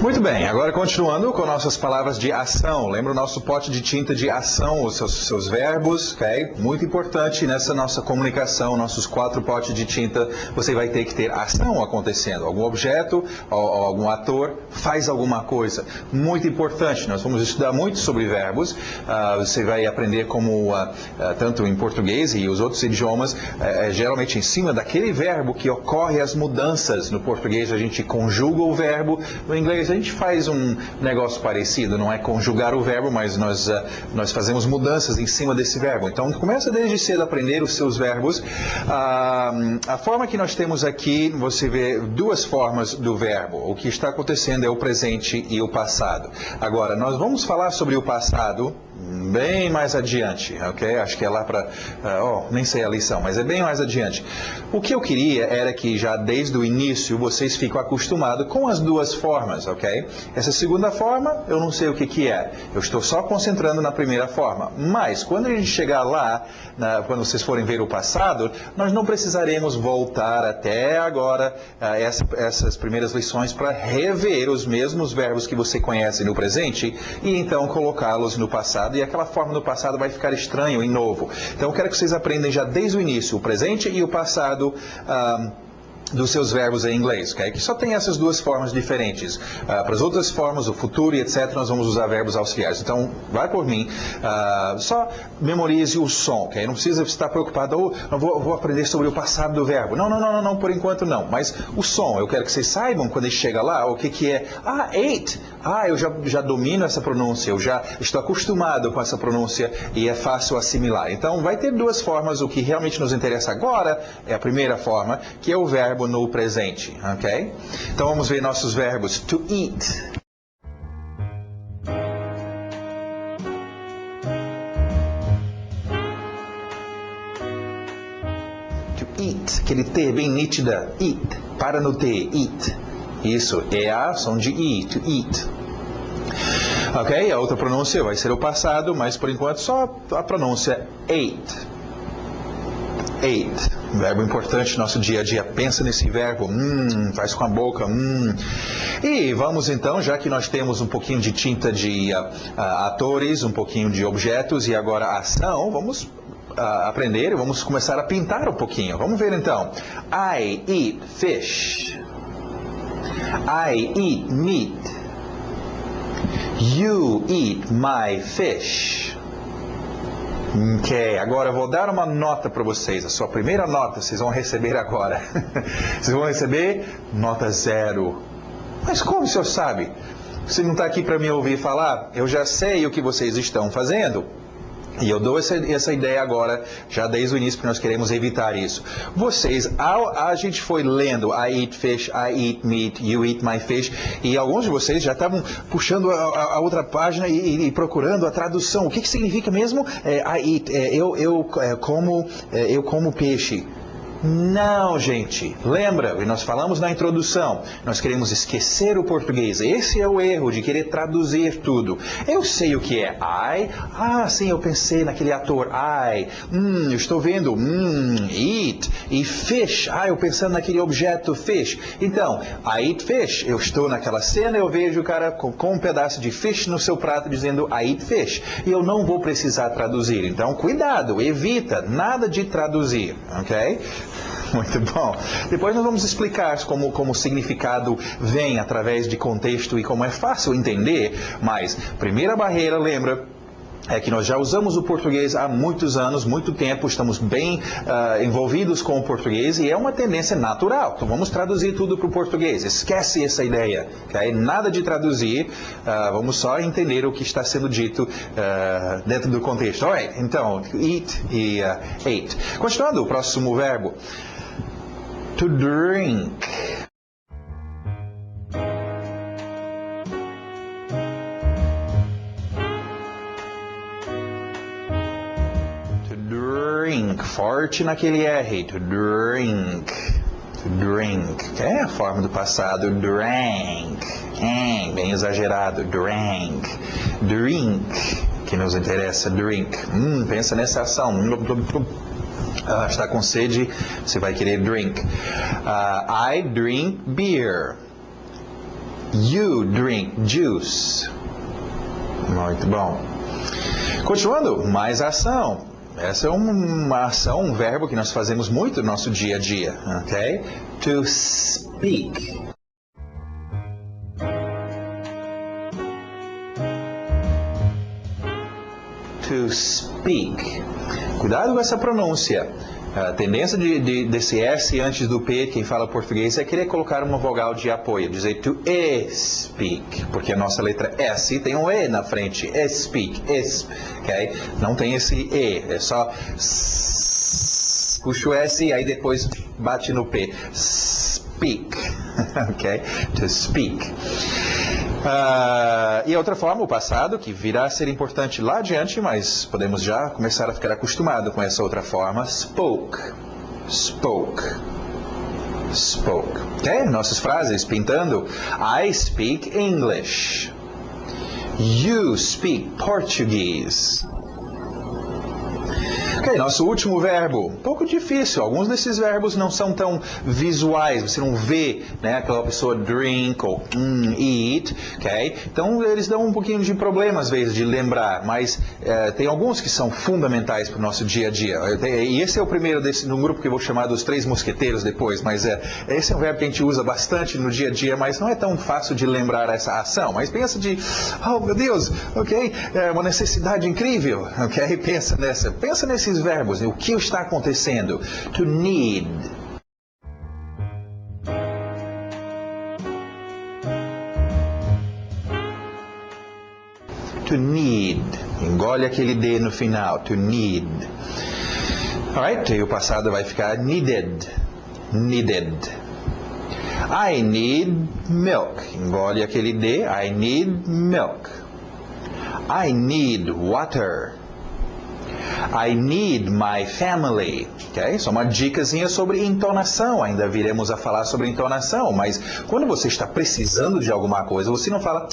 Muito bem, agora continuando com nossas palavras de ação. Lembra o nosso pote de tinta de ação, os seus verbos, ok? Muito importante nessa nossa comunicação, nossos 4 potes de tinta, você vai ter que ter ação acontecendo. Algum objeto ou algum ator faz alguma coisa. Muito importante, nós vamos estudar muito sobre verbos. Você vai aprender como, tanto em português e os outros idiomas, geralmente em cima daquele verbo que ocorre as mudanças. No português a gente conjuga o verbo, no inglês a gente faz um negócio parecido, não é conjugar o verbo, mas nós fazemos mudanças em cima desse verbo. Então, começa desde cedo a aprender os seus verbos. A forma que nós temos aqui, você vê 2 formas do verbo. O que está acontecendo é o presente e o passado. Agora, nós vamos falar sobre o passado bem mais adiante, ok? Acho que é lá para... nem sei a lição, mas é bem mais adiante. O que eu queria era que já desde o início vocês ficam acostumados com as 2 formas, ok? Essa segunda forma, eu não sei o que é. Eu estou só concentrando na primeira forma. Mas, quando a gente chegar lá, quando vocês forem ver o passado, nós não precisaremos voltar até agora essas primeiras lições para rever os mesmos verbos que você conhece no presente e então colocá-los no passado. E aquela forma no passado vai ficar estranho e novo. Então, eu quero que vocês aprendam já desde o início o presente e o passado dos seus verbos em inglês, ok? Que só tem essas 2 formas diferentes. Para as outras formas, o futuro e etc., nós vamos usar verbos auxiliares. Então, vai por mim, só memorize o som, ok? Não precisa estar preocupado, eu vou aprender sobre o passado do verbo. Não, por enquanto não. Mas o som, eu quero que vocês saibam, quando ele chega lá, o que é. Ate! Eu já domino essa pronúncia, eu já estou acostumado com essa pronúncia e é fácil assimilar. Então, vai ter 2 formas. O que realmente nos interessa agora é a primeira forma, que é o verbo no presente, ok? Então vamos ver nossos verbos. To eat. To eat, aquele T bem nítida. Eat, para no T, eat. Isso, EA, som de I, to eat. Ok, a outra pronúncia vai ser o passado, mas por enquanto só a pronúncia ate. Ate, verbo importante no nosso dia a dia. Pensa nesse verbo, faz com a boca, E vamos então, já que nós temos um pouquinho de tinta de atores, um pouquinho de objetos e agora ação, vamos aprender e vamos começar a pintar um pouquinho. Vamos ver então. I eat fish. I eat meat. You eat my fish. Ok, agora eu vou dar uma nota para vocês. A sua primeira nota vocês vão receber agora. Vocês vão receber nota 0. Mas como o senhor sabe? Você não está aqui para me ouvir falar? Eu já sei o que vocês estão fazendo. E eu dou essa ideia agora, já desde o início, porque nós queremos evitar isso. Vocês, a gente foi lendo I eat fish, I eat meat, you eat my fish, e alguns de vocês já estavam puxando a outra página e procurando a tradução. O que significa mesmo I eat? Eu como peixe. Não, gente. Lembra, nós falamos na introdução, nós queremos esquecer o português. Esse é o erro de querer traduzir tudo. Eu sei o que é I. Sim, eu pensei naquele ator I. Eu estou vendo eat. E fish. Eu pensando naquele objeto fish. Então, I eat fish. Eu estou naquela cena, eu vejo o cara com um pedaço de fish no seu prato dizendo I eat fish. E eu não vou precisar traduzir. Então, cuidado, evita. Nada de traduzir, ok? Muito bom. Depois nós vamos explicar como o significado vem através de contexto e como é fácil entender, mas primeira barreira, lembra, é que nós já usamos o português há muitos anos, muito tempo, estamos bem envolvidos com o português e é uma tendência natural. Então vamos traduzir tudo para o português. Esquece essa ideia, okay? Nada de traduzir, vamos só entender o que está sendo dito dentro do contexto. Alright, então, eat e ate. Continuando, o próximo verbo. To drink. Drink, forte naquele R, to drink, to drink, é a forma do passado, drank, bem exagerado, drank, drink, que nos interessa, drink, pensa nessa ação, está com sede, você vai querer drink, I drink beer, You drink juice. Muito bom. Continuando, mais ação. Essa é uma ação, um verbo que nós fazemos muito no nosso dia a dia, ok? To speak. To speak. Cuidado com essa pronúncia. A tendência desse S antes do P, quem fala português, é querer colocar uma vogal de apoio, dizer to speak, porque a nossa letra S tem um E na frente, speak, ok? Não tem esse E, é só puxa o S e aí depois bate no P, speak, ok? To speak. E outra forma, o passado, que virá a ser importante lá adiante, mas podemos já começar a ficar acostumado com essa outra forma, spoke, spoke, spoke. Ok? Nossas frases pintando, I speak English, you speak Portuguese. Ok, nosso último verbo, um pouco difícil. Alguns desses verbos não são tão visuais, você não vê, né, aquela pessoa drink ou eat, ok? Então eles dão um pouquinho de problema às vezes de lembrar, mas tem alguns que são fundamentais para o nosso dia a dia. E esse é o primeiro num grupo que eu vou chamar dos 3 mosqueteiros depois, mas esse é um verbo que a gente usa bastante no dia a dia, mas não é tão fácil de lembrar essa ação. Mas pensa oh meu Deus, ok? É uma necessidade incrível, ok? Pensa nesses verbos, o que está acontecendo? To need. To need. Engole aquele D no final. To need. Alright, e o passado vai ficar needed. Needed. I need milk. Engole aquele D. I need milk. I need water. I need my family. Okay? Só uma dicasinha sobre entonação. Ainda viremos a falar sobre entonação. Mas quando você está precisando de alguma coisa, você não fala,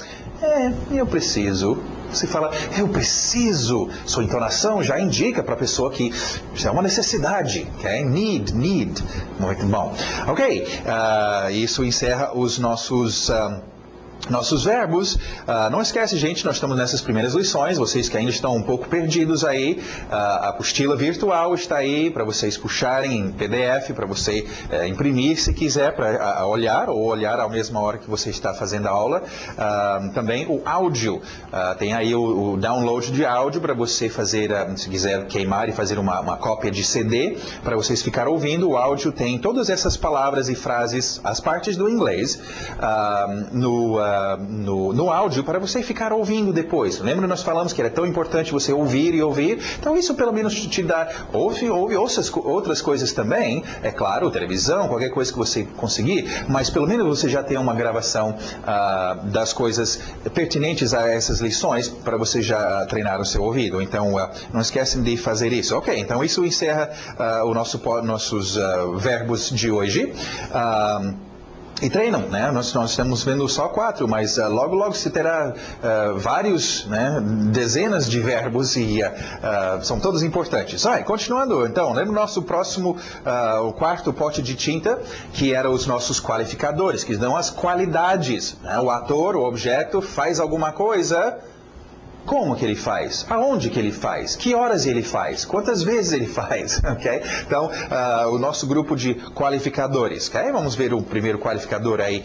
eu preciso. Você fala, eu preciso. Sua entonação já indica para a pessoa que isso é uma necessidade. Okay? Need. Muito bom. Ok, isso encerra os nossos verbos. Não esquece, gente, nós estamos nessas primeiras lições, vocês que ainda estão um pouco perdidos aí, a apostila virtual está aí para vocês puxarem em PDF, para você imprimir se quiser, para olhar ou olhar à mesma hora que você está fazendo a aula. Também o áudio, tem aí o download de áudio para você fazer, se quiser queimar e fazer uma cópia de CD, para vocês ficar ouvindo. O áudio tem todas essas palavras e frases, as partes do inglês, no áudio para você ficar ouvindo depois. Lembra, nós falamos que era tão importante você ouvir e ouvir? Então isso pelo menos te dá, ouve outras coisas também, é claro, televisão, qualquer coisa que você conseguir, mas pelo menos você já tem uma gravação das coisas pertinentes a essas lições para você já treinar o seu ouvido. Então não esquecem de fazer isso. Ok, então isso encerra nossos verbos de hoje. E treinam, né? Nós estamos vendo só 4, mas logo você terá vários, né, dezenas de verbos e são todos importantes. Continuando, então, lembra o nosso próximo, o 4º pote de tinta, que eram os nossos qualificadores, que dão as qualidades. Né? O ator, o objeto, faz alguma coisa. Como que ele faz? Aonde que ele faz? Que horas ele faz? Quantas vezes ele faz? Okay? Então, o nosso grupo de qualificadores. Okay? Vamos ver o primeiro qualificador aí,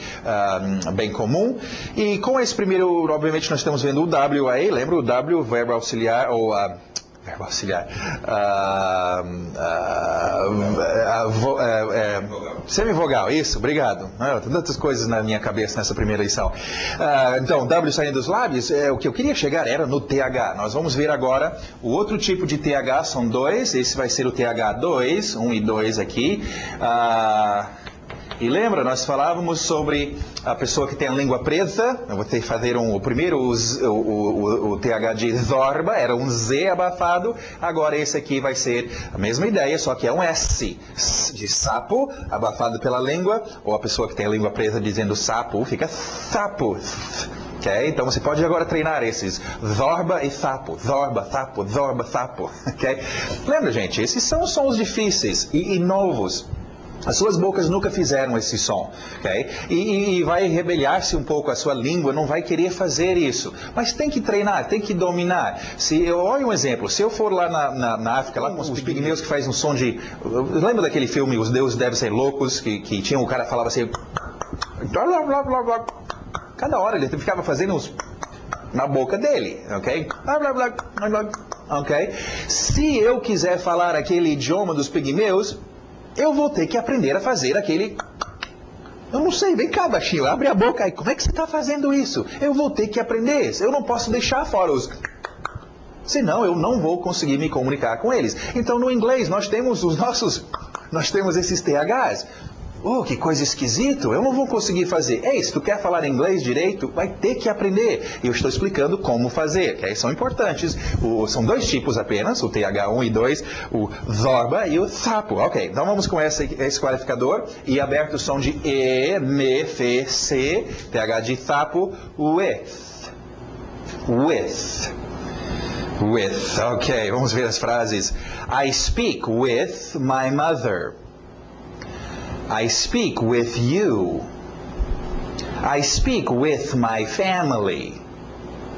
bem comum. E com esse primeiro, obviamente, nós estamos vendo o W aí. Lembra o W, verbo auxiliar, ou verbo auxiliar. Semivogal, isso, obrigado. Tem tantas coisas na minha cabeça nessa primeira lição. Então, W saindo dos lábios, o que eu queria chegar era no TH. Nós vamos ver agora o outro tipo de TH, são 2. Esse vai ser o TH2, 1 e 2 aqui. E lembra, nós falávamos sobre a pessoa que tem a língua presa. Eu vou ter que fazer o primeiro, o TH de zorba, era um Z abafado. Agora esse aqui vai ser a mesma ideia, só que é um S de sapo, abafado pela língua. Ou a pessoa que tem a língua presa dizendo sapo, fica sapo. Okay? Então você pode agora treinar esses zorba e sapo, zorba, sapo, zorba, sapo. Okay? Lembra, gente, esses são sons difíceis e novos. As suas bocas nunca fizeram esse som, ok? E vai rebeliar-se um pouco, a sua língua não vai querer fazer isso. Mas tem que treinar, tem que dominar. Olha um exemplo, se eu for lá na África, lá com os pigmeus que fazem um som de... Lembra daquele filme, Os Deuses Devem Ser Loucos, que tinha o cara falava assim... Cada hora ele ficava fazendo uns... na boca dele, ok? Ok? Se eu quiser falar aquele idioma dos pigmeus... eu vou ter que aprender a fazer aquele... Eu não sei, vem cá, baixinho, abre a boca aí. Como é que você está fazendo isso? Eu vou ter que aprender. Eu não posso deixar fora os... senão eu não vou conseguir me comunicar com eles. Então, no inglês, nós temos esses THs. Oh, que coisa esquisito, eu não vou conseguir fazer. Ei, se tu quer falar inglês direito, vai ter que aprender. E eu estou explicando como fazer, que aí são importantes. São dois tipos apenas, o TH1 e 2, o zorba e o thapo. Ok, então vamos com esse qualificador. E aberto o som de E, M, F, C, TH de thapo, with. With. With, ok, vamos ver as frases. I speak with my mother. I speak with you. I speak with my family.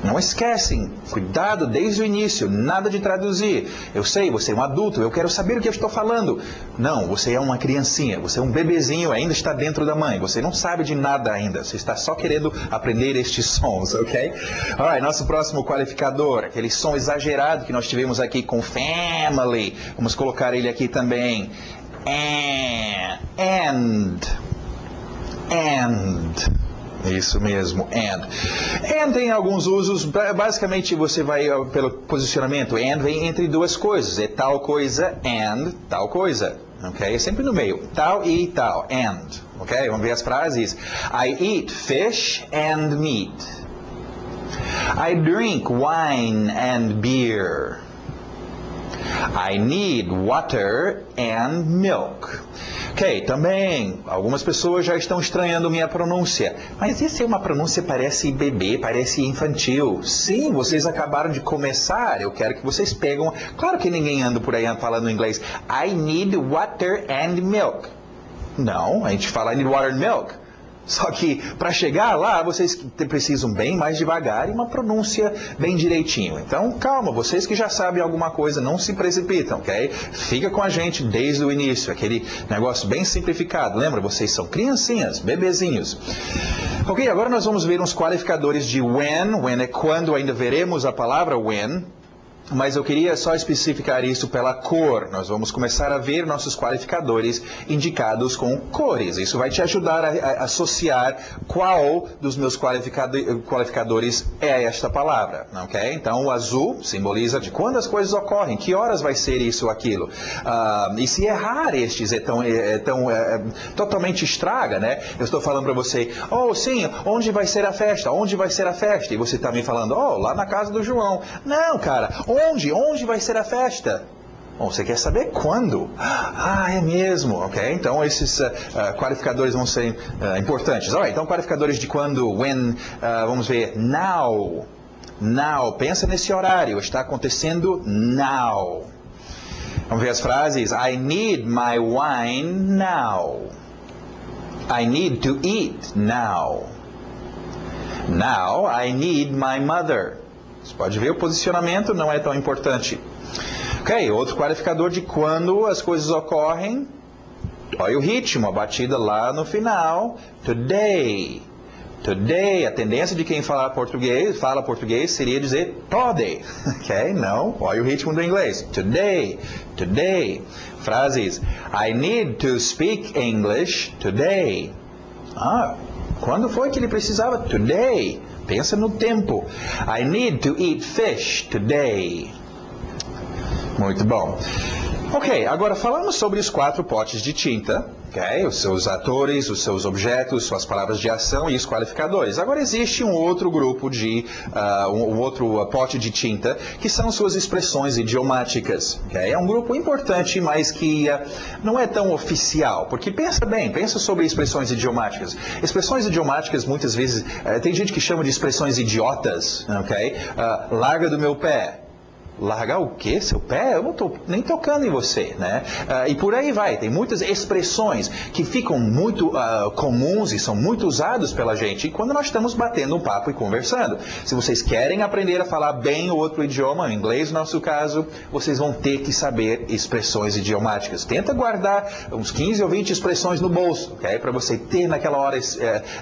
Não esquecem, cuidado desde o início, nada de traduzir. Eu sei, você é um adulto, eu quero saber o que eu estou falando. Não, você é uma criancinha, você é um bebezinho, ainda está dentro da mãe. Você não sabe de nada ainda, você está só querendo aprender estes sons, ok? Alright, nosso próximo qualificador, aquele som exagerado que nós tivemos aqui com family. Vamos colocar ele aqui também. And. Isso mesmo, and. And tem alguns usos, basicamente você vai pelo posicionamento, and vem entre duas coisas, é tal coisa and tal coisa, ok? É sempre no meio, tal e tal, and, ok? Vamos ver as frases. I eat fish and meat. I drink wine and beer. I need water and milk. Ok, também, algumas pessoas já estão estranhando minha pronúncia. Mas isso é uma pronúncia parece bebê, parece infantil. Sim, vocês acabaram de começar, eu quero que vocês pegam... Claro que ninguém anda por aí falando inglês. I need water and milk. Não, a gente fala I need water and milk. Só que para chegar lá, vocês precisam bem mais devagar e uma pronúncia bem direitinho. Então, calma, vocês que já sabem alguma coisa, não se precipitam, ok? Fica com a gente desde o início, aquele negócio bem simplificado. Lembra, vocês são criancinhas, bebezinhos. Ok, agora nós vamos ver uns qualificadores de when. When é quando, ainda veremos a palavra when. Mas eu queria só especificar isso pela cor. Nós vamos começar a ver nossos qualificadores indicados com cores. Isso vai te ajudar a associar qual dos meus qualificadores é esta palavra. Okay? Então, o azul simboliza de quando as coisas ocorrem, que horas vai ser isso ou aquilo. E se errar estes, totalmente estraga, né? Eu estou falando para você, oh, sim, onde vai ser a festa? Onde vai ser a festa? E você está me falando, oh, lá na casa do João. Não, cara, onde vai ser a festa? Bom, você quer saber quando? Ah, é mesmo, ok? Então, esses qualificadores vão ser importantes. Alright, então, qualificadores de quando, when, vamos ver, now. Now, pensa nesse horário, está acontecendo now. Vamos ver as frases. I need my wine now. I need to eat now. Now, I need my mother. Você pode ver o posicionamento, não é tão importante. Ok, outro qualificador de quando as coisas ocorrem. Olha o ritmo, a batida lá no final. Today. Today, a tendência de quem fala português seria dizer today. Ok, não, olha o ritmo do inglês. Today, today. Frases. I need to speak English today. Quando foi que ele precisava? Today. Pensa no tempo. I need to eat fish today. Muito bom. Ok, agora falamos sobre os 4 potes de tinta, ok? Os seus atores, os seus objetos, suas palavras de ação e os qualificadores. Agora existe um outro grupo de, um outro pote de tinta, que são suas expressões idiomáticas, ok? É um grupo importante, mas que não é tão oficial, porque pensa bem, pensa sobre expressões idiomáticas. Expressões idiomáticas, muitas vezes, tem gente que chama de expressões idiotas, ok? Larga do meu pé. Largar o quê? Seu pé? Eu não estou nem tocando em você, né? E por aí vai. Tem muitas expressões que ficam muito comuns e são muito usadas pela gente quando nós estamos batendo um papo e conversando. Se vocês querem aprender a falar bem o outro idioma, o inglês no nosso caso, vocês vão ter que saber expressões idiomáticas. Tenta guardar uns 15 ou 20 expressões no bolso, ok? Para você ter naquela hora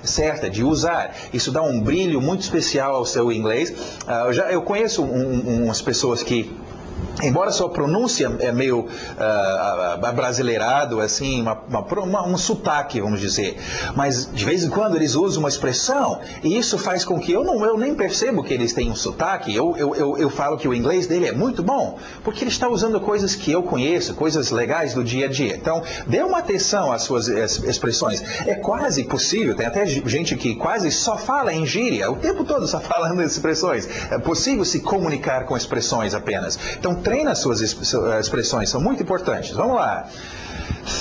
certa de usar. Isso dá um brilho muito especial ao seu inglês. Eu conheço umas pessoas que, embora sua pronúncia é meio abrasileirado, assim, um sotaque, vamos dizer, mas de vez em quando eles usam uma expressão e isso faz com que eu nem percebo que eles têm um sotaque. Eu falo que o inglês dele é muito bom, porque ele está usando coisas que eu conheço, coisas legais do dia a dia. Então, dê uma atenção às suas expressões. É quase possível, tem até gente que quase só fala em gíria, o tempo todo só falando expressões. É possível se comunicar com expressões apenas. Então, treina as suas expressões, são muito importantes. Vamos lá.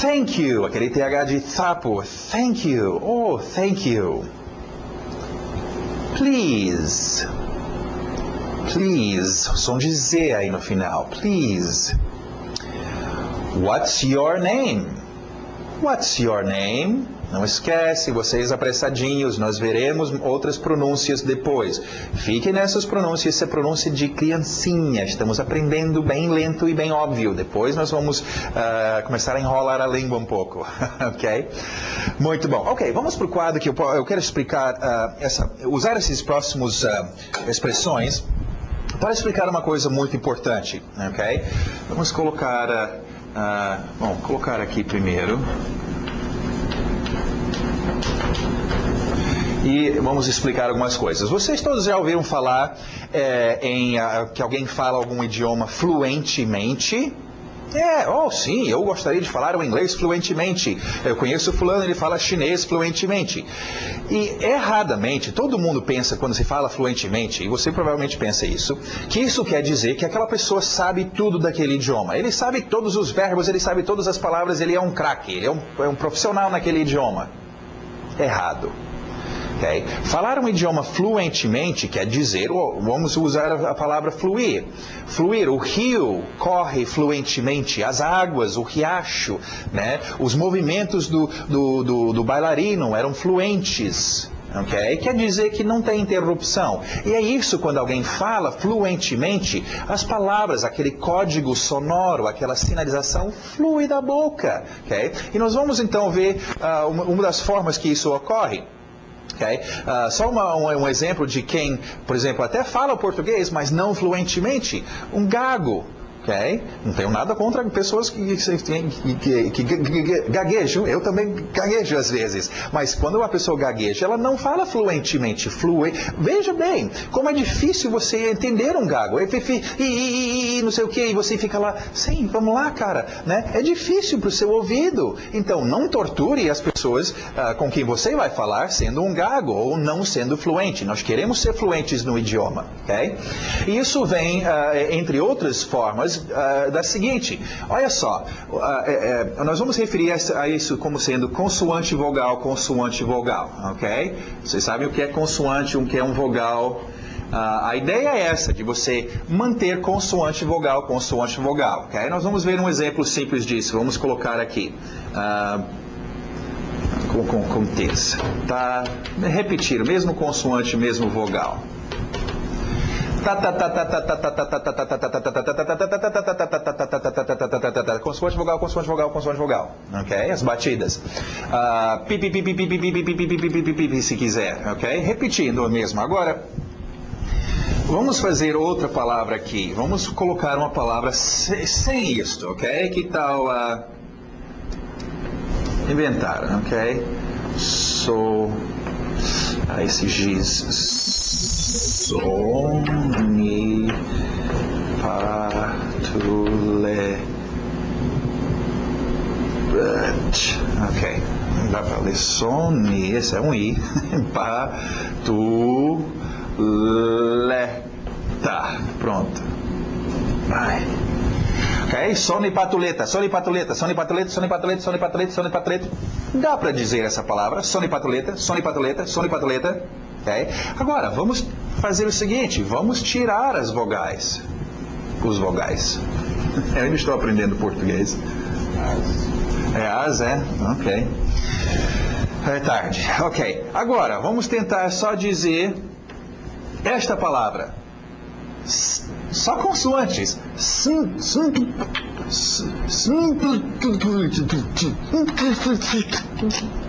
Thank you, aquele TH de sapo. Thank you. Oh, thank you. Please. Please. Som de Z aí no final. Please. What's your name? What's your name? Não esquece, vocês apressadinhos, nós veremos outras pronúncias depois. Fiquem nessas pronúncias, isso é pronúncia de criancinha, estamos aprendendo bem lento e bem óbvio. Depois nós vamos começar a enrolar a língua um pouco, ok? Muito bom. Ok, vamos para o quadro que eu quero explicar, usar esses próximos expressões para explicar uma coisa muito importante, ok? Vamos colocar, colocar aqui primeiro. E vamos explicar algumas coisas. Vocês todos já ouviram falar que alguém fala algum idioma fluentemente? Sim, eu gostaria de falar o inglês fluentemente. Eu conheço fulano, ele fala chinês fluentemente. E erradamente, todo mundo pensa quando se fala fluentemente, e você provavelmente pensa isso, que isso quer dizer que aquela pessoa sabe tudo daquele idioma. Ele sabe todos os verbos, ele sabe todas as palavras, ele é um craque, ele é um profissional naquele idioma. Errado. Okay? Falar um idioma fluentemente quer dizer, vamos usar a palavra fluir. Fluir, o rio corre fluentemente, as águas, o riacho, né? Os movimentos do bailarino eram fluentes. Okay? Quer dizer que não tem interrupção. E é isso quando alguém fala fluentemente, as palavras, aquele código sonoro, aquela sinalização flui da boca. Okay? E nós vamos então ver uma das formas que isso ocorre. Okay? Só um exemplo de quem, por exemplo, até fala português, mas não fluentemente, um gago. Okay? Não tenho nada contra pessoas que gaguejam. Eu também gaguejo às vezes. Mas quando uma pessoa gagueja, ela não fala fluentemente. Veja bem, como é difícil você entender um gago. E não sei o que, e você fica lá, sim, vamos lá, cara. Né? É difícil para o seu ouvido. Então, não torture as pessoas com quem você vai falar sendo um gago ou não sendo fluente. Nós queremos ser fluentes no idioma. Okay? E isso vem, entre outras formas, da seguinte, olha só, nós vamos referir a isso como sendo consoante vogal, ok? Vocês sabem o que é consoante, o que é um vogal. A ideia é essa, de você manter consoante vogal, ok? Nós vamos ver um exemplo simples disso, vamos colocar aqui, com texto, tá? Repetir, mesmo consoante, mesmo vogal. Consoante vogal, ok? As batidas. Se quiser, ok? Repetindo o mesmo. Agora, vamos fazer outra palavra aqui. Vamos colocar uma palavra sem isto, ok? Que tal inventar, ok? Esse giz. Sonipatulé. Ok. Não dá para ler soni, esse é um I. Patuleta. Pronto. Vai. Ok? Sonipatuleta. Dá para dizer essa palavra. Sonipatuleta. Okay? Agora, vamos fazer o seguinte, vamos tirar as vogais. os vogais. Eu ainda estou aprendendo português. Ok. É tarde. Ok. Agora, vamos tentar só dizer esta palavra. Só consoantes.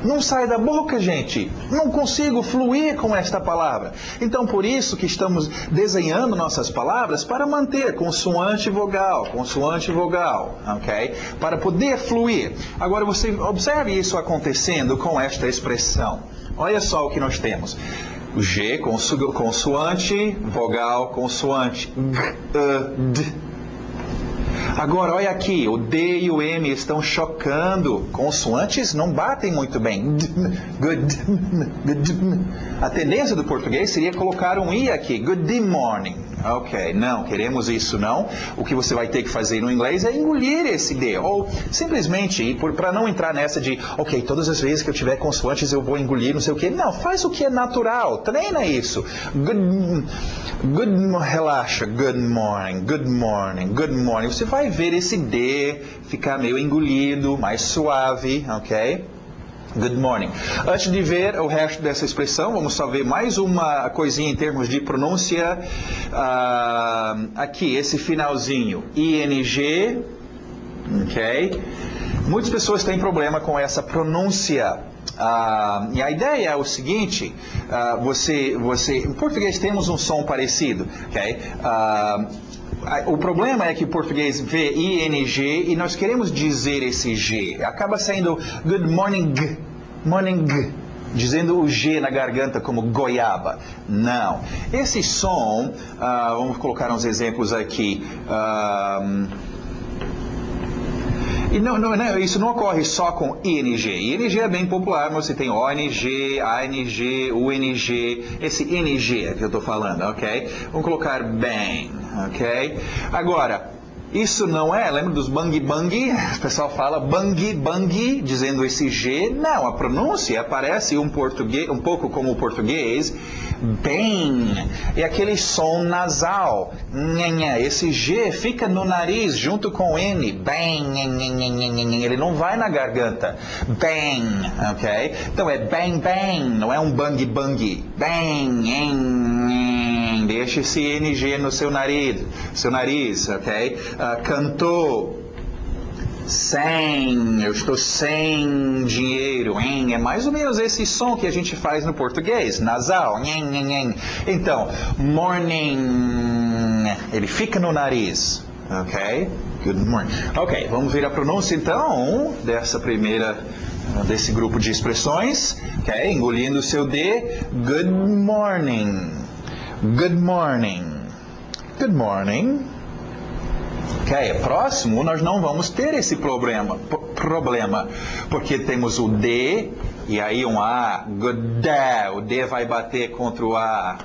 Não sai da boca, gente. Não consigo fluir com esta palavra. Então, por isso que estamos desenhando nossas palavras para manter consoante e vogal, ok? Para poder fluir. Agora, você observe isso acontecendo com esta expressão. Olha só o que nós temos. O G, consoante, vogal, consoante. D. Agora, olha aqui, o D e o M estão chocando. Consoantes não batem muito bem. A tendência do português seria colocar um I aqui. Good morning. Ok, não, queremos isso não. O que você vai ter que fazer no inglês é engolir esse D. Ou simplesmente, para não entrar nessa de, ok, todas as vezes que eu tiver consoantes eu vou engolir, não sei o quê. Não, faz o que é natural. Treina isso. Relaxa. Good morning. Você vai ver esse D ficar meio engolido, mais suave, ok? Good morning. Antes de ver o resto dessa expressão, vamos só ver mais uma coisinha em termos de pronúncia. Aqui, esse finalzinho, ING, ok? Muitas pessoas têm problema com essa pronúncia. E a ideia é o seguinte, em português temos um som parecido, ok? O problema é que o português vê ING e nós queremos dizer esse G. Acaba saindo good morning, dizendo o G na garganta como goiaba. Não. Esse som, vamos colocar uns exemplos aqui. E isso não ocorre só com ING. ING é bem popular, mas você tem ONG, ANG, UNG, esse NG que eu estou falando, ok? Vamos colocar bem, ok? Agora, isso não é, lembra dos bang bang? O pessoal fala bang, dizendo esse G. Não, a pronúncia parece um pouco como o português, bem. É aquele som nasal. Esse G fica no nariz junto com o N. Bem, ele não vai na garganta. Bem, ok? Então é bang, não é um bang. Bem, deixa esse NG no seu nariz, ok? Cantou. Sem, eu estou sem dinheiro, hein? É mais ou menos esse som que a gente faz no português, nasal. Então, morning, ele fica no nariz, ok? Good morning. Ok, vamos ver a pronúncia então desse grupo de expressões, ok? Engolindo o seu D, good morning. Ok, próximo nós não vamos ter esse problema, porque temos o D e aí um A, good day, o D vai bater contra o A.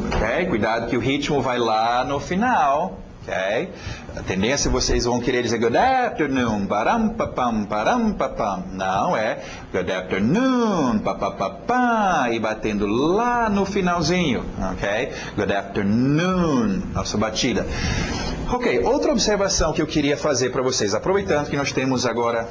Ok, cuidado que o ritmo vai lá no final. Ok? A tendência vocês vão querer dizer good afternoon, param papam. Não, é good afternoon, papapá, e batendo lá no finalzinho. Ok? Good afternoon, nossa batida. Ok, outra observação que eu queria fazer para vocês, aproveitando que nós temos agora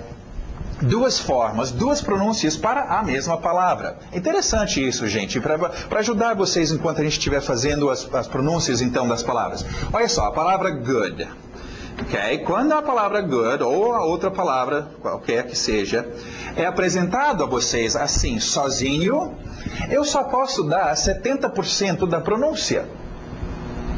duas formas, duas pronúncias para a mesma palavra. Interessante isso, gente, para ajudar vocês enquanto a gente estiver fazendo as pronúncias, então, das palavras. Olha só, a palavra good. Ok? Quando a palavra good, ou a outra palavra, qualquer que seja, é apresentado a vocês assim, sozinho, eu só posso dar 70% da pronúncia.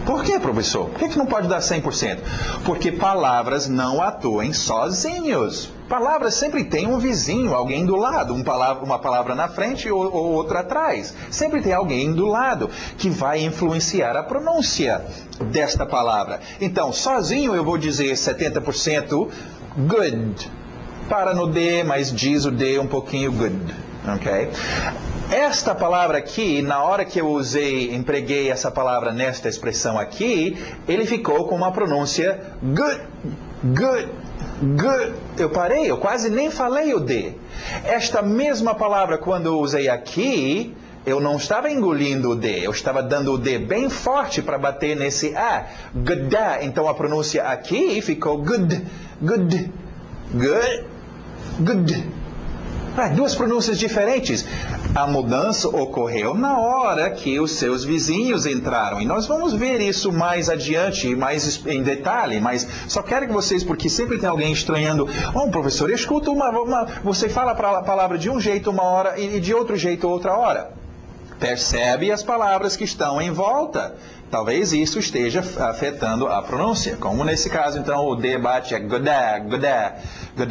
Por que, professor? Por que não pode dar 100%? Porque palavras não atuam sozinhos. Palavras sempre têm um vizinho, alguém do lado, uma palavra na frente ou outra atrás. Sempre tem alguém do lado que vai influenciar a pronúncia desta palavra. Então, sozinho eu vou dizer 70% good. Para no D, mas diz o D um pouquinho good. Ok? Esta palavra aqui, na hora que eu empreguei essa palavra nesta expressão aqui, ele ficou com uma pronúncia good. Eu quase nem falei o D. Esta mesma palavra, quando eu usei aqui, eu não estava engolindo o D, eu estava dando o D bem forte para bater nesse A. Good. Então a pronúncia aqui ficou good, good, good, good. Duas pronúncias diferentes. A mudança ocorreu na hora que os seus vizinhos entraram. E nós vamos ver isso mais adiante, mais em detalhe. Mas só quero que vocês, porque sempre tem alguém estranhando. Professor, eu escuto você fala a palavra de um jeito uma hora e de outro jeito outra hora. Percebe as palavras que estão em volta. Talvez isso esteja afetando a pronúncia. Como nesse caso, então, o D bate é good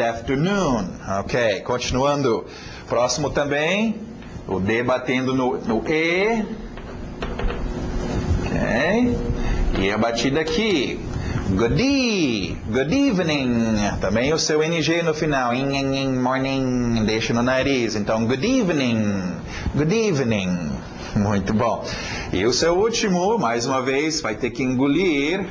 afternoon. Ok, continuando. Próximo também, o D batendo no E. Ok. E a batida aqui. Good evening. Também o seu NG no final. Morning. Deixa no nariz. Então, good evening. Good evening. Muito bom. E o seu último, mais uma vez, vai ter que engolir.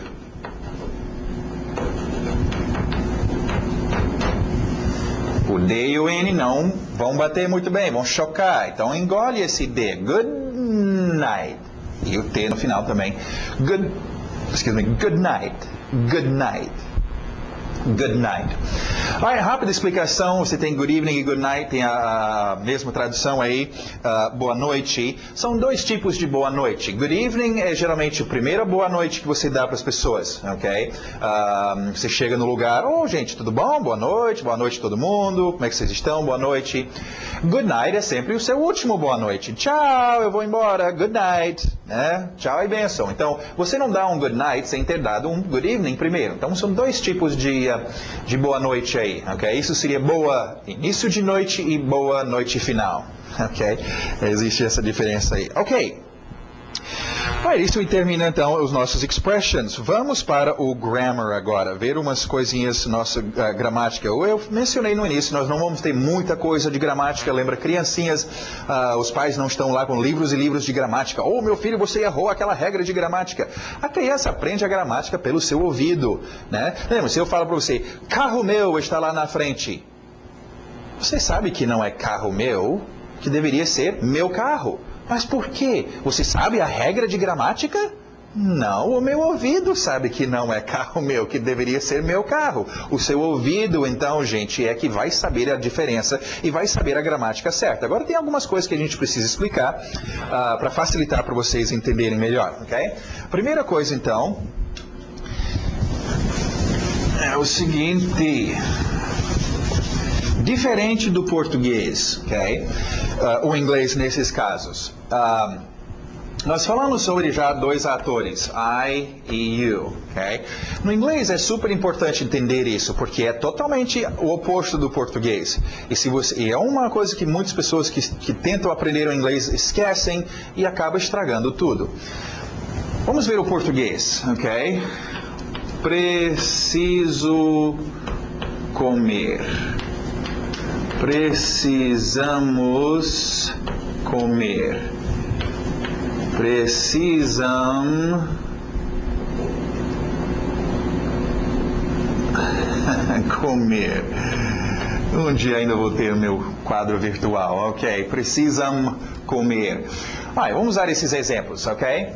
O D e o N não vão bater muito bem, vão chocar. Então, engole esse D. Good night. E o T no final também. Good night. Good night. Good night. Rápida explicação, você tem good evening e good night, tem a mesma tradução aí, boa noite. São dois tipos de boa noite. Good evening é geralmente a primeira boa noite que você dá para as pessoas, ok? Você chega no lugar, gente, tudo bom? Boa noite todo mundo, como é que vocês estão? Boa noite. Good night é sempre o seu último boa noite. Tchau, eu vou embora, good night, né? Tchau e bênção. Então, você não dá um good night sem ter dado um good evening primeiro. Então, são dois tipos de boa noite aí, ok? Isso seria boa início de noite e boa noite final, ok? Existe essa diferença aí. Ok. Isso termina então os nossos expressions. Vamos para o grammar agora, ver umas coisinhas, nossa gramática. Eu mencionei no início, nós não vamos ter muita coisa de gramática. Lembra, criancinhas, os pais não estão lá com livros e livros de gramática. Meu filho, você errou aquela regra de gramática. A criança aprende a gramática pelo seu ouvido, né? Lembra, se eu falo para você, carro meu está lá na frente. Você sabe que não é carro meu, que deveria ser meu carro. Mas por quê? Você sabe a regra de gramática? Não, o meu ouvido sabe que não é carro meu, que deveria ser meu carro. O seu ouvido, então, gente, é que vai saber a diferença e vai saber a gramática certa. Agora tem algumas coisas que a gente precisa explicar para facilitar para vocês entenderem melhor, ok? Primeira coisa, então, é o seguinte... Diferente do português, ok? O inglês nesses casos. Nós falamos sobre já dois atores, I e you, ok? No inglês é super importante entender isso, porque é totalmente o oposto do português. E é uma coisa que muitas pessoas que tentam aprender o inglês esquecem e acaba estragando tudo. Vamos ver o português, ok? Preciso comer. Precisamos comer. Precisam comer. Um dia ainda vou ter meu quadro virtual, ok? Precisam comer. Vamos usar esses exemplos, ok?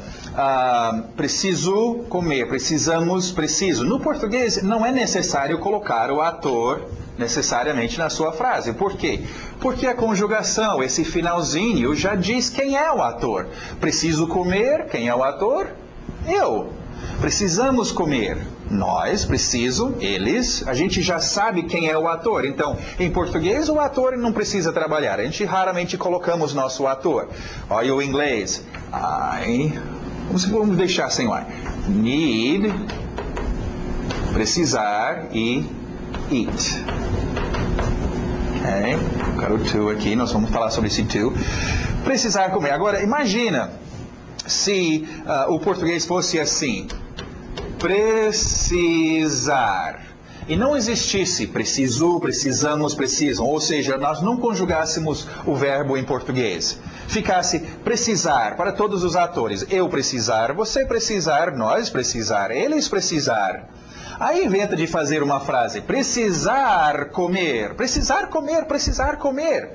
Preciso comer, precisamos, preciso. No português não é necessário colocar o ator necessariamente na sua frase. Por quê? Porque a conjugação, esse finalzinho, já diz quem é o ator. Preciso comer, quem é o ator? Eu. Precisamos comer. Nós, preciso, eles. A gente já sabe quem é o ator. Então, em português, o ator não precisa trabalhar. A gente raramente colocamos nosso ator. Olha o inglês. Vamos deixar sem o I. Need, precisar e eat. Ok? Quero o to aqui, nós vamos falar sobre esse to. Precisar comer. Agora, imagina se o português fosse assim. Precisar. E não existisse preciso, precisamos, precisam. Ou seja, nós não conjugássemos o verbo em português. Ficasse precisar para todos os atores. Eu precisar, você precisar, nós precisar, eles precisar. Aí inventa de fazer uma frase, precisar comer, precisar comer, precisar comer.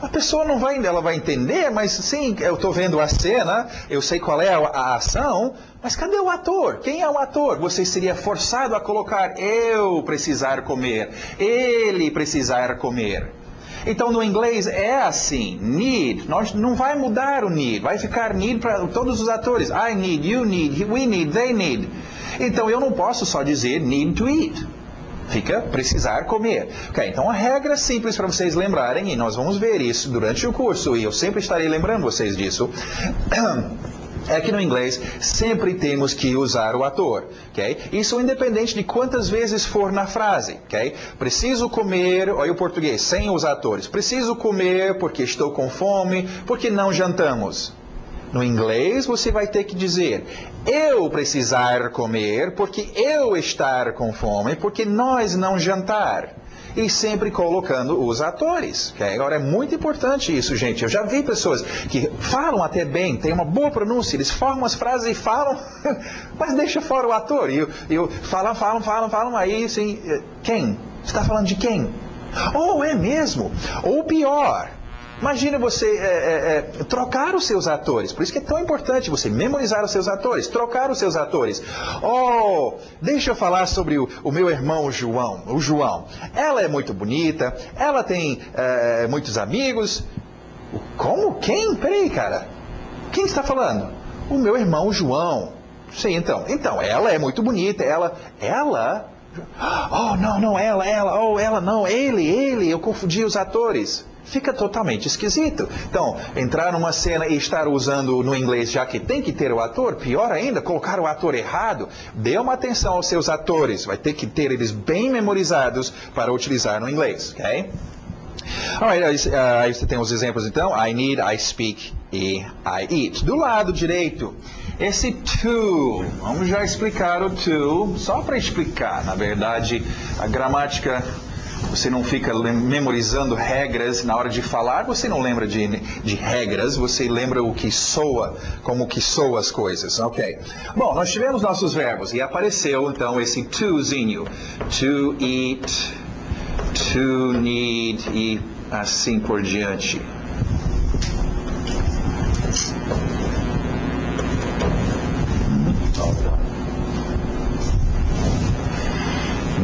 A pessoa não vai, ela vai entender, mas sim, eu estou vendo a cena, eu sei qual é a ação, mas cadê o ator? Quem é o ator? Você seria forçado a colocar eu precisar comer, ele precisar comer. Então, no inglês é assim, need, nós não vai mudar o need, vai ficar need para todos os atores. I need, you need, we need, they need. Então, eu não posso só dizer need to eat. Fica precisar comer. Ok, então a regra simples para vocês lembrarem, e nós vamos ver isso durante o curso, e eu sempre estarei lembrando vocês disso, é que no inglês sempre temos que usar o ator, ok? Isso independente de quantas vezes for na frase, ok? Preciso comer, olha o português, sem os atores. Preciso comer porque estou com fome, porque não jantamos. No inglês você vai ter que dizer, eu precisar comer porque eu estar com fome, porque nós não jantar. E sempre colocando os atores. Okay? Agora é muito importante isso, gente. Eu já vi pessoas que falam até bem, têm uma boa pronúncia, eles formam as frases e falam, mas deixa fora o ator. E falam, aí assim, quem? Você está falando de quem? Oh, é mesmo? Ou pior, imagina você trocar os seus atores. Por isso que é tão importante você memorizar os seus atores, trocar os seus atores. Oh, deixa eu falar sobre o meu irmão João. O João. Ela é muito bonita, ela tem muitos amigos. Como? Quem? Peraí, cara. Quem está falando? O meu irmão João. Sim, então. Então, ela é muito bonita. Ela? Oh, não, ela. Oh, ela não, ele. Eu confundi os atores. Fica totalmente esquisito. Então, entrar numa cena e estar usando no inglês, já que tem que ter o ator, pior ainda, colocar o ator errado. Dê uma atenção aos seus atores. Vai ter que ter eles bem memorizados para utilizar no inglês, ok? Alright, aí você tem os exemplos então. I need, I speak e I eat. Do lado direito, esse to. Vamos já explicar o to, só para explicar. Na verdade, a gramática... Você não fica memorizando regras na hora de falar, você não lembra de regras, você lembra o que soa, como que soa as coisas, ok? Bom, nós tivemos nossos verbos e apareceu então esse tozinho. To eat, to need e assim por diante.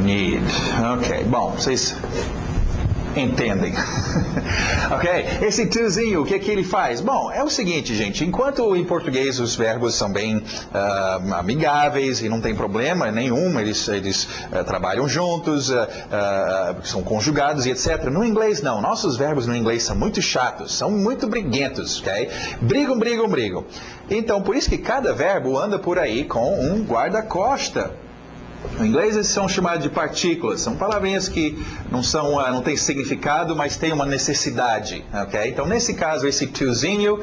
Need. Ok, bom, vocês entendem. Ok? Esse tozinho, o que ele faz? Bom, é o seguinte, gente, enquanto em português os verbos são bem amigáveis e não tem problema nenhum, eles trabalham juntos, são conjugados e etc. No inglês não, nossos verbos no inglês são muito chatos, são muito briguentos, ok? Brigam. Então, por isso que cada verbo anda por aí com um guarda-costa. No inglês eles são chamados de partículas, são palavrinhas que não têm significado, mas têm uma necessidade, ok? Então nesse caso esse tozinho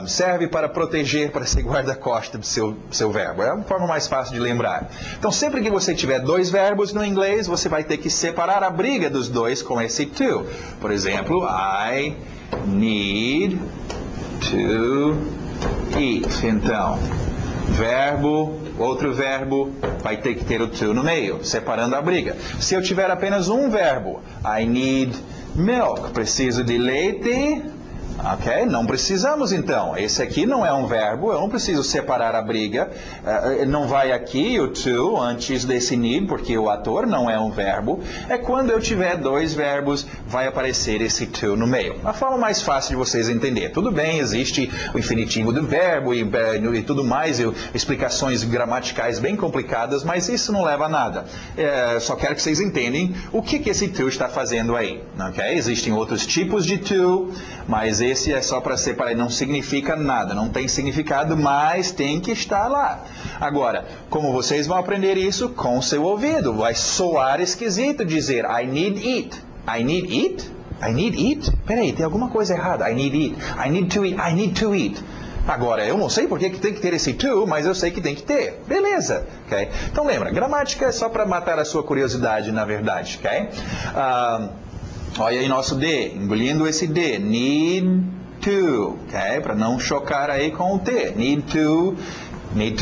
serve para proteger, para ser guarda-costa do seu verbo, é a forma mais fácil de lembrar. Então sempre que você tiver dois verbos no inglês, você vai ter que separar a briga dos dois com esse to. Por exemplo, I need to eat. Então, verbo, outro verbo, vai ter que ter o to no meio, separando a briga. Se eu tiver apenas um verbo, I need milk, preciso de leite, ok? Não precisamos então. Esse aqui não é um verbo, eu não preciso separar a briga. Não vai aqui o to antes desse need, porque o ator não é um verbo. É quando eu tiver dois verbos, vai aparecer esse to no meio. A forma mais fácil de vocês entenderem. Tudo bem, existe o infinitivo do verbo e tudo mais, explicações gramaticais bem complicadas, mas isso não leva a nada. Só quero que vocês entendam o que esse to está fazendo aí. Okay? Existem outros tipos de to, mas esse é só para separar, não significa nada, não tem significado, mas tem que estar lá. Agora, como vocês vão aprender isso com o seu ouvido? Vai soar esquisito dizer I need eat. I need eat? I need eat? Peraí, tem alguma coisa errada. I need eat. I need to eat. I need to eat. Agora, eu não sei por que tem que ter esse to, mas eu sei que tem que ter. Beleza. Okay? Então lembra, gramática é só para matar a sua curiosidade, na verdade. Okay? Olha aí nosso D, engolindo esse D, need to, ok? Para não chocar aí com o T, need to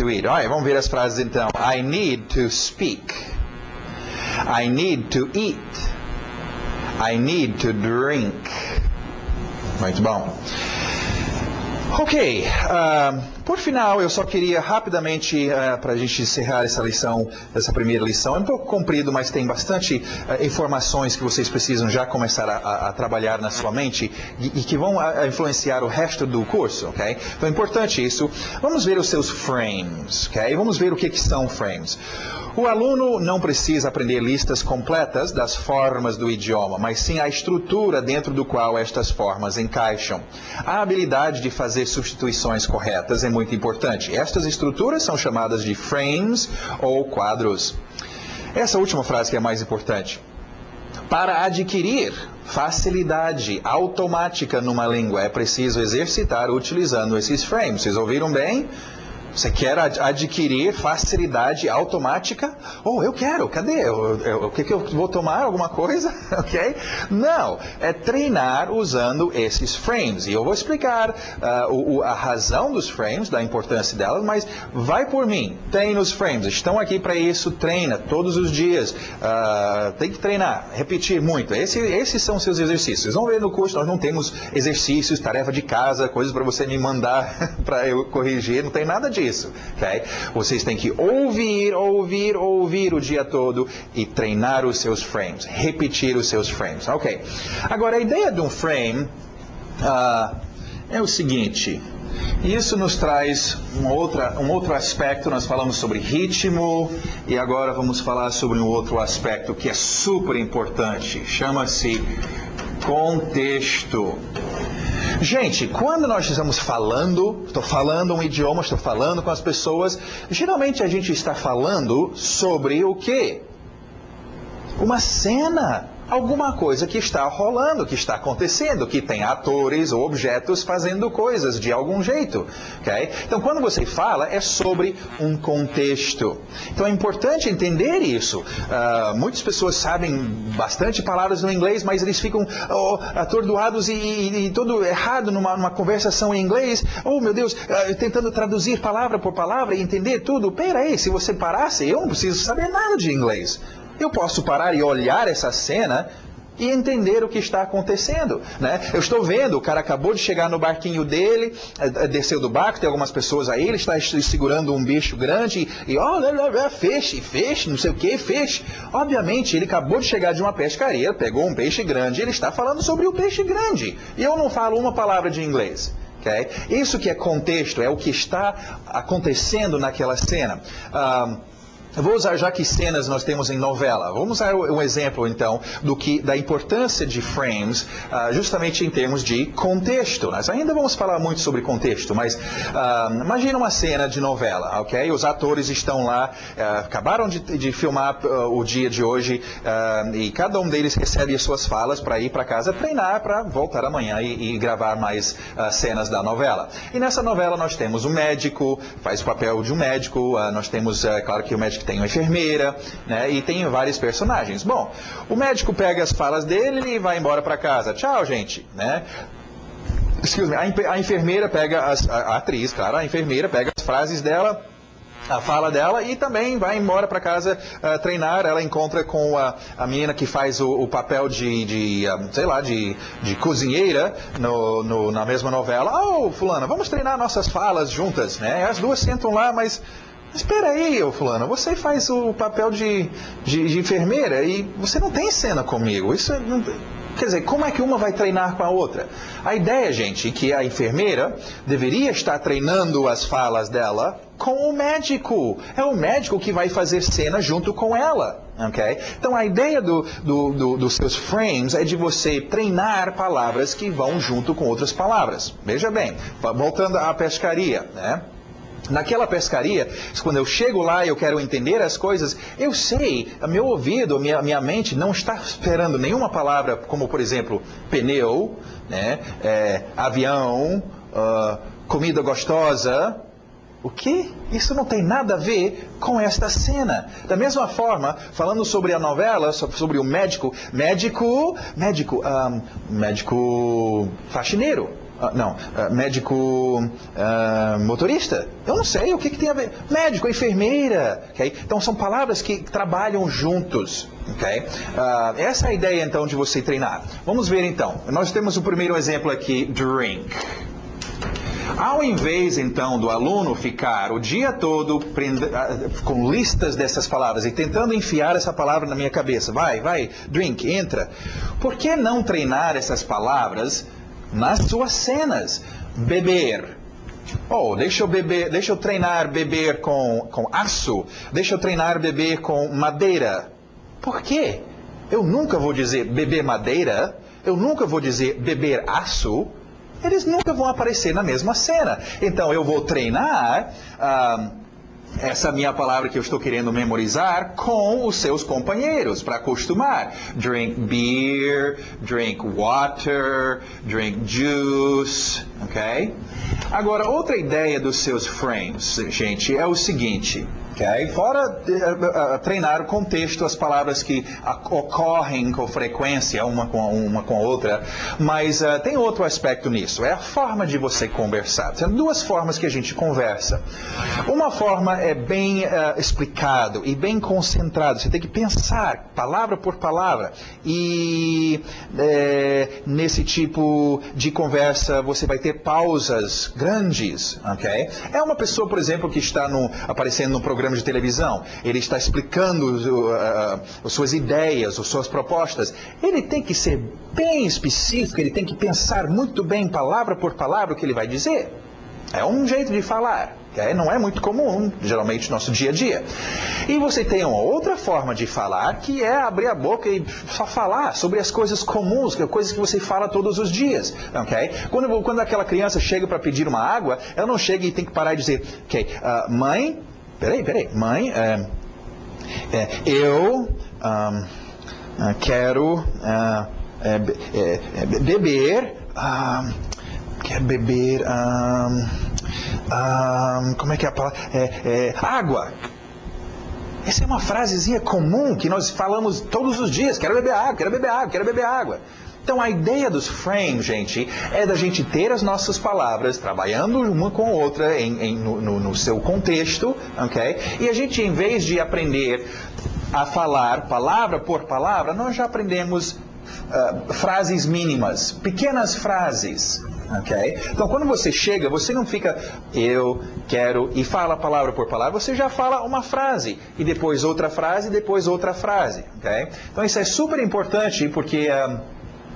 eat. Olha, vamos ver as frases então. I need to speak. I need to eat. I need to drink. Muito bom. Ok, por final, eu só queria rapidamente, para a gente encerrar essa lição, essa primeira lição, é um pouco comprido, mas tem bastante informações que vocês precisam já começar a trabalhar na sua mente e que vão influenciar o resto do curso, ok? Então é importante isso. Vamos ver os seus frames, ok? Vamos ver o que são frames. O aluno não precisa aprender listas completas das formas do idioma, mas sim a estrutura dentro do qual estas formas encaixam. A habilidade de fazer substituições corretas é muito importante. Estas estruturas são chamadas de frames ou quadros. Essa última frase que é a mais importante. Para adquirir facilidade automática numa língua, é preciso exercitar utilizando esses frames. Vocês ouviram bem? Você quer adquirir facilidade automática? Oh, eu quero. Cadê? O que eu vou tomar? Alguma coisa? Ok? Não. É treinar usando esses frames. E eu vou explicar a razão dos frames, da importância delas, mas vai por mim. Treine os frames. Estão aqui para isso. Treina todos os dias. Tem que treinar. Repetir muito. Esses são seus exercícios. Vocês vão ver no curso, nós não temos exercícios, tarefa de casa, coisas para você me mandar para eu corrigir. Não tem nada disso. Okay? Vocês têm que ouvir o dia todo e treinar os seus frames, repetir os seus frames. Ok. Agora, a ideia de um frame é o seguinte. Isso nos traz um outro aspecto. Nós falamos sobre ritmo e agora vamos falar sobre um outro aspecto que é super importante. Chama-se contexto. Gente, quando nós estamos estou falando um idioma, estou falando com as pessoas, geralmente a gente está falando sobre o quê? Uma cena, alguma coisa que está rolando, que está acontecendo, que tem atores ou objetos fazendo coisas de algum jeito. Okay? Então, quando você fala, é sobre um contexto. Então, é importante entender isso. Muitas pessoas sabem bastante palavras no inglês, mas eles ficam atordoados e tudo errado numa conversação em inglês. Oh, meu Deus, tentando traduzir palavra por palavra e entender tudo. Peraí, se você parasse, eu não preciso saber nada de inglês. Eu posso parar e olhar essa cena e entender o que está acontecendo, né? Eu estou vendo, o cara acabou de chegar no barquinho dele, desceu do barco, tem algumas pessoas aí, ele está segurando um bicho grande e feixe, não sei o que, feixe. Obviamente, ele acabou de chegar de uma pescaria, pegou um peixe grande, ele está falando sobre o peixe grande. E eu não falo uma palavra de inglês. Okay? Isso que é contexto, é o que está acontecendo naquela cena. Eu vou usar, já que cenas nós temos em novela, vamos usar um exemplo, então, da importância de frames, justamente em termos de contexto. Nós ainda vamos falar muito sobre contexto, mas imagina uma cena de novela, ok? Os atores estão lá, acabaram de filmar o dia de hoje, e cada um deles recebe as suas falas para ir para casa treinar, para voltar amanhã e gravar mais cenas da novela. E nessa novela nós temos um médico, faz o papel de um médico, nós temos, claro que o médico tem uma enfermeira, né, e tem vários personagens. Bom, o médico pega as falas dele e vai embora para casa. Tchau, gente, né? A enfermeira pega a atriz, claro, a enfermeira pega as frases dela, a fala dela e também vai embora para casa treinar. Ela encontra com a menina que faz o papel de cozinheira na mesma novela. Oh, fulana, vamos treinar nossas falas juntas, né? As duas sentam lá, mas espera aí, fulano, você faz o papel de enfermeira e você não tem cena comigo. Isso não, quer dizer, como é que uma vai treinar com a outra? A ideia, gente, é que a enfermeira deveria estar treinando as falas dela com o médico. É o médico que vai fazer cena junto com ela. Okay? Então, a ideia dos seus frames é de você treinar palavras que vão junto com outras palavras. Veja bem, voltando à pescaria, né? Naquela pescaria, quando eu chego lá e eu quero entender as coisas, eu sei, meu ouvido, minha mente não está esperando nenhuma palavra, como por exemplo, pneu, né, avião, comida gostosa. O quê? Isso não tem nada a ver com esta cena. Da mesma forma, falando sobre a novela, sobre o médico faxineiro. médico motorista. Eu não sei o que tem a ver. Médico, enfermeira. Okay? Então são palavras que trabalham juntos. Okay? Essa é a ideia então de você treinar. Vamos ver então. Nós temos o primeiro exemplo aqui, drink. Ao invés, então, do aluno ficar o dia todo com listas dessas palavras e tentando enfiar essa palavra na minha cabeça, vai, drink, entra. Por que não treinar essas palavras nas suas cenas? Beber. Deixa eu treinar beber com aço. Deixa eu treinar beber com madeira. Por quê? Eu nunca vou dizer beber madeira. Eu nunca vou dizer beber aço. Eles nunca vão aparecer na mesma cena. Então eu vou treinar essa minha palavra que eu estou querendo memorizar com os seus companheiros, para acostumar. Drink beer, drink water, drink juice, ok? Agora, outra ideia dos seus frames, gente, é o seguinte. Okay? Fora treinar o contexto, as palavras que ocorrem com frequência uma com a outra, mas tem outro aspecto nisso, é a forma de você conversar. Tem duas formas que a gente conversa. Uma forma é bem explicado e bem concentrado, você tem que pensar palavra por palavra, e nesse tipo de conversa você vai ter pausas grandes, ok? É uma pessoa, por exemplo, que está aparecendo no programa de televisão, ele está explicando as suas ideias, as suas propostas, ele tem que ser bem específico, ele tem que pensar muito bem, palavra por palavra, o que ele vai dizer. É um jeito de falar, okay? Não é muito comum, geralmente, no nosso dia a dia. E você tem uma outra forma de falar, que é abrir a boca e só falar sobre as coisas comuns, coisas que você fala todos os dias, ok? Quando aquela criança chega para pedir uma água, ela não chega e tem que parar e dizer, ok, mãe, peraí, mãe, eu quero beber, como é que é a palavra? Água. Essa é uma frasezinha comum que nós falamos todos os dias, quero beber água, quero beber água, quero beber água. Então a ideia dos frames, gente, é da gente ter as nossas palavras trabalhando uma com a outra no seu contexto, ok? E a gente, em vez de aprender a falar palavra por palavra, nós já aprendemos frases mínimas, pequenas frases, ok? Então quando você chega, você não fica eu quero e fala palavra por palavra, você já fala uma frase, e depois outra frase, e depois outra frase, ok? Então isso é super importante porque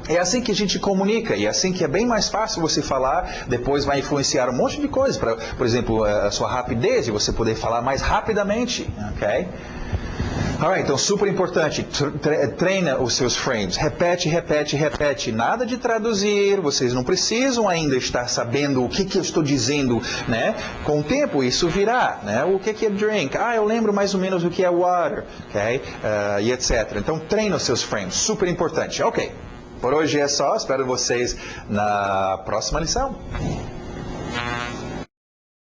é assim que a gente comunica, e é assim que é bem mais fácil você falar, depois vai influenciar um monte de coisas, por exemplo, a sua rapidez, de você poder falar mais rapidamente, ok? Alright, então super importante, treina os seus frames, repete, nada de traduzir, vocês não precisam ainda estar sabendo o que eu estou dizendo, né? Com o tempo isso virá, né? O que é drink? Eu lembro mais ou menos o que é water, ok? E etc. Então treina os seus frames, super importante, ok. Por hoje é só, espero vocês na próxima lição.